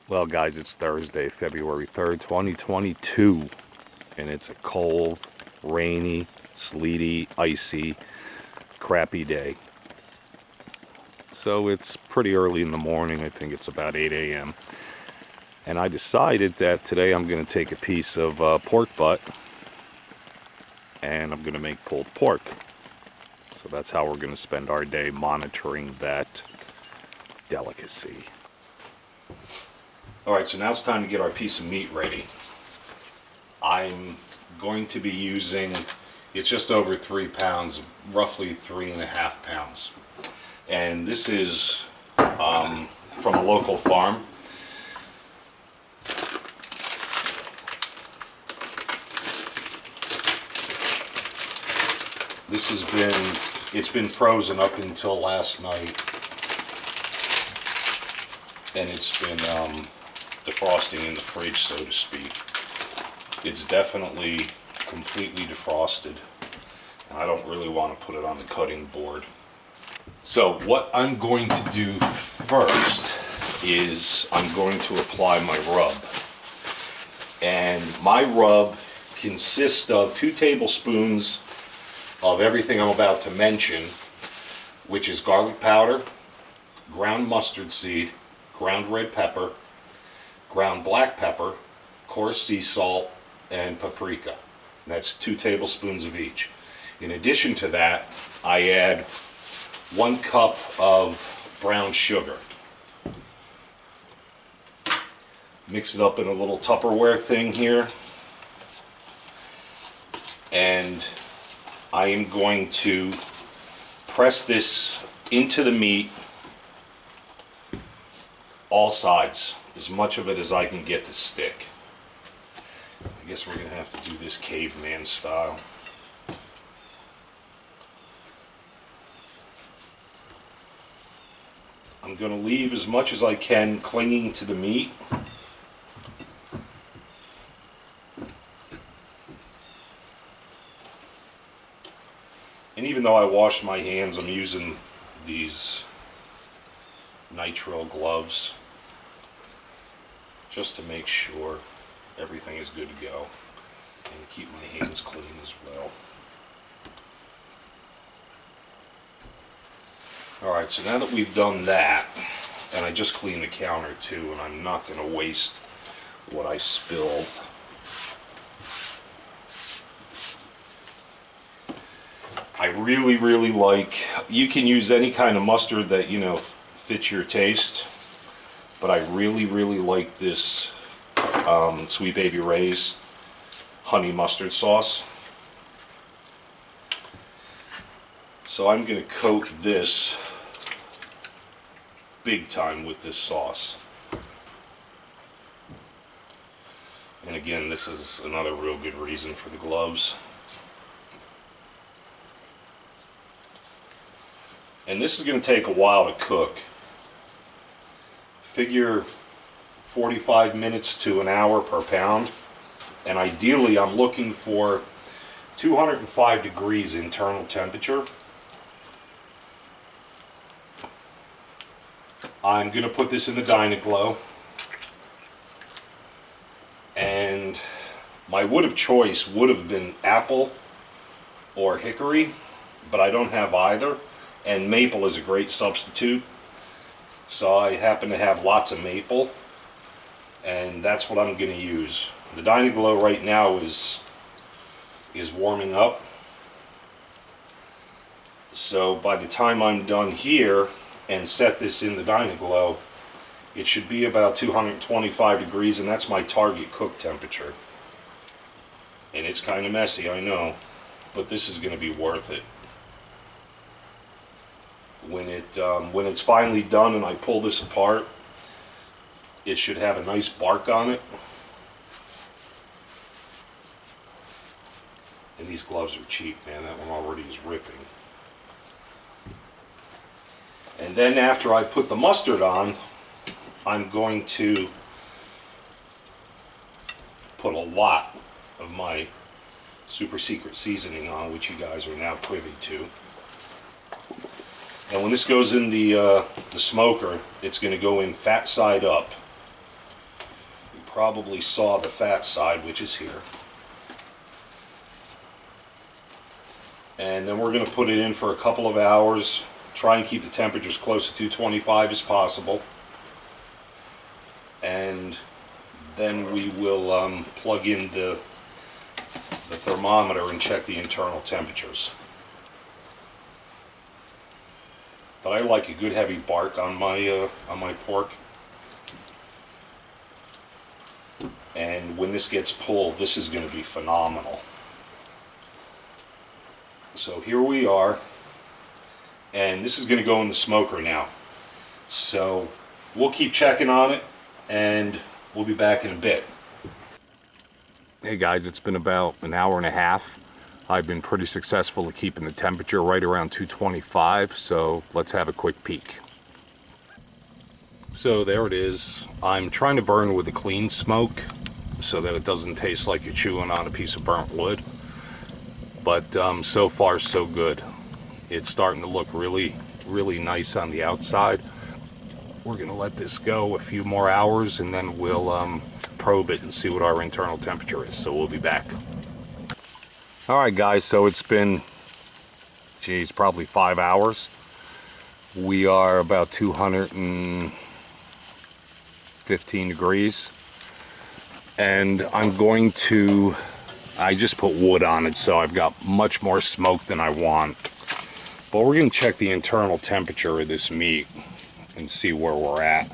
Well, guys, it's Thursday, February 3rd, 2022, and it's a cold, rainy, sleety, icy, crappy day. So it's pretty early in the morning. I think it's about 8 a.m. And I decided that today I'm going to take a piece of pork butt and I'm going to make pulled pork. So that's how we're going to spend our day monitoring that delicacy. Alright, so now it's time to get our piece of meat ready. I'm going to be using, it's just over 3 pounds, roughly 3.5 pounds. And this is from a local farm. This has been, it's been frozen up until last night. And it's been defrosting in the fridge, so to speak. It's definitely completely defrosted, and I don't really want to put it on the cutting board. So what I'm going to do first is I'm going to apply my rub. And my rub consists of 2 tablespoons of everything I'm about to mention, which is garlic powder, ground mustard seed, ground red pepper, ground black pepper, coarse sea salt, and paprika. And that's 2 tablespoons of each. In addition to that, I add 1 cup of brown sugar. Mix it up in a little Tupperware thing here. And I am going to press this into the meat, all sides, as much of it as I can get to stick. I guess we're going to have to do this caveman style. I'm going to leave as much as I can clinging to the meat. And even though I washed my hands, I'm using these nitrile gloves just to make sure everything is good to go and keep my hands clean as well. Alright, so now that we've done that, and I just cleaned the counter too, and I'm not going to waste what I spilled. I really like, you can use any kind of mustard that, you know, fits your taste, but I really like this Sweet Baby Ray's honey mustard sauce. So I'm going to coat this big time with this sauce. And again, this is another real good reason for the gloves. And this is going to take a while to cook. Figure 45 minutes to an hour per pound. And ideally I'm looking for 205 degrees internal temperature. I'm going to put this in the Dyna-Glo. And my wood of choice would have been apple or hickory, but I don't have either. And maple is a great substitute. So I happen to have lots of maple, and that's what I'm going to use. The Dyna-Glo right now is warming up. So by the time I'm done here and set this in the Dyna-Glo, it should be about 225 degrees, and that's my target cook temperature. And it's kind of messy, I know, but this is going to be worth it. When it's finally done and I pull this apart, it should have a nice bark on it. And these gloves are cheap, man. That one already is ripping. And then after I put the mustard on, I'm going to put a lot of my super secret seasoning on, which you guys are now privy to. And when this goes in the smoker, it's going to go in fat side up. probably saw the fat side, which is here. And then we're going to put it in for a couple of hours, try and keep the temperatures close to 225 as possible. And then we will plug in the thermometer and check the internal temperatures. But I like a good heavy bark on my pork. And when this gets pulled, this is going to be phenomenal. So here we are, and this is going to go in the smoker now. So we'll keep checking on it, and we'll be back in a bit. Hey guys, it's been about an hour and a half. I've been pretty successful at keeping the temperature right around 225, so let's have a quick peek. So there it is. I'm trying to burn with a clean smoke so that it doesn't taste like you're chewing on a piece of burnt wood. But so far so good. It's starting to look really, really nice on the outside. We're going to let this go a few more hours, and then we'll probe it and see what our internal temperature is. So we'll be back. Alright guys, so it's been, geez, probably 5 hours. We are about 215 degrees. And I just put wood on it, so I've got much more smoke than I want. But we're going to check the internal temperature of this meat and see where we're at.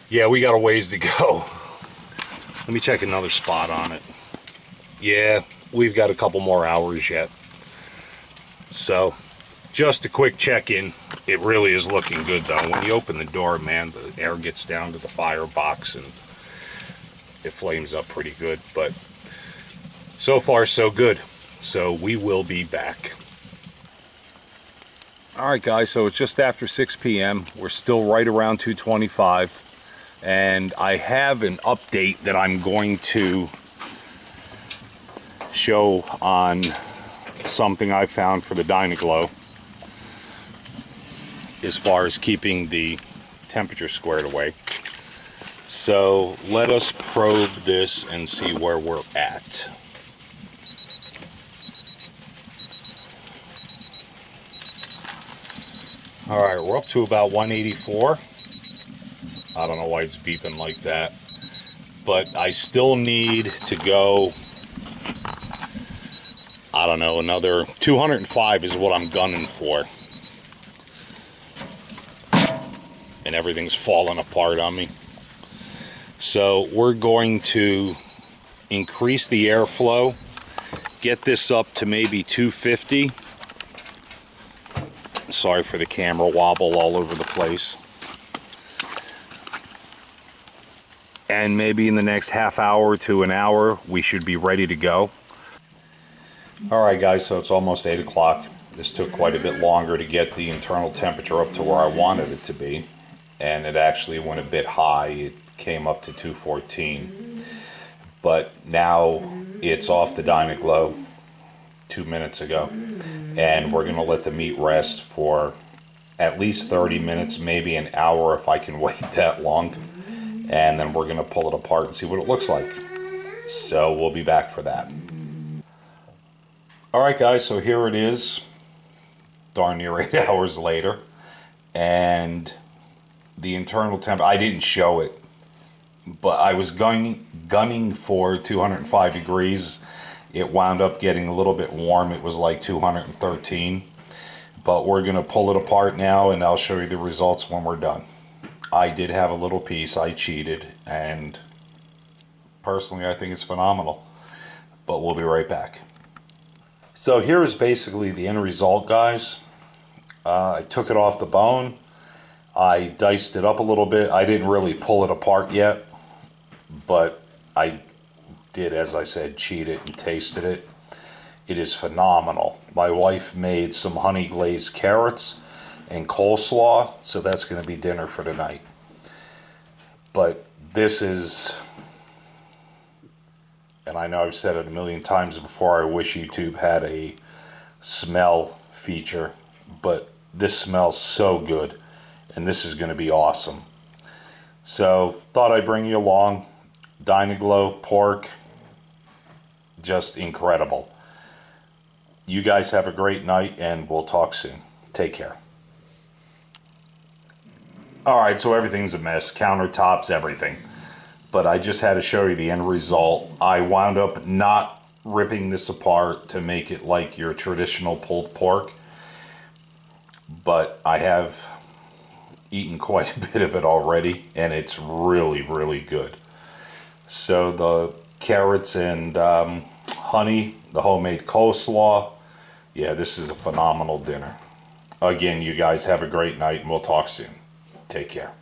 Yeah, we got a ways to go. Let me check another spot on it. Yeah, we've got a couple more hours yet. So, just a quick check-in. It really is looking good, though. When you open the door, man, the air gets down to the firebox and it flames up pretty good. But so far, so good. So we will be back. Alright guys, so it's just after 6 p.m. We're still right around 225. And I have an update that I'm going to show on something I found for the Dyna-Glo as far as keeping the temperature squared away. So let us probe this and see where we're at. Alright, we're up to about 184. I don't know why it's beeping like that. But I still need to go, I don't know, another 205 is what I'm gunning for. And everything's falling apart on me. So we're going to increase the airflow, get this up to maybe 250. Sorry for the camera wobble all over the place. And maybe in the next half hour to an hour, we should be ready to go. Alright guys, so it's almost 8 o'clock. This took quite a bit longer to get the internal temperature up to where I wanted it to be. And it actually went a bit high. It came up to 214. But now it's off the Dyna-Glo 2 minutes ago. And we're going to let the meat rest for at least 30 minutes, maybe an hour if I can wait that long. And then we're going to pull it apart and see what it looks like. So we'll be back for that. Alright guys, so here it is. Darn near 8 hours later. And the internal temp, I didn't show it. But I was gunning for 205 degrees. It wound up getting a little bit warm. It was like 213. But we're going to pull it apart now and I'll show you the results when we're done. I did have a little piece. I cheated, and personally I think it's phenomenal. But we'll be right back. So here is basically the end result, guys. I took it off the bone. I diced it up a little bit. I didn't really pull it apart yet, but I did, as I said, cheat it and tasted it. It is phenomenal. My wife made some honey glazed carrots and coleslaw, so that's going to be dinner for tonight. But this is, and I know I've said it a million times before, I wish YouTube had a smell feature, but this smells so good. and this is going to be awesome. So thought I'd bring you along. Dyna-Glo pork, just incredible. You guys have a great night, and we'll talk soon. Take care. Alright, so everything's a mess. Countertops, everything. But I just had to show you the end result. I wound up not ripping this apart to make it like your traditional pulled pork. But I have eaten quite a bit of it already, and it's really, really good. So the carrots and honey, the homemade coleslaw, yeah, this is a phenomenal dinner. Again, you guys have a great night, and we'll talk soon. Take care.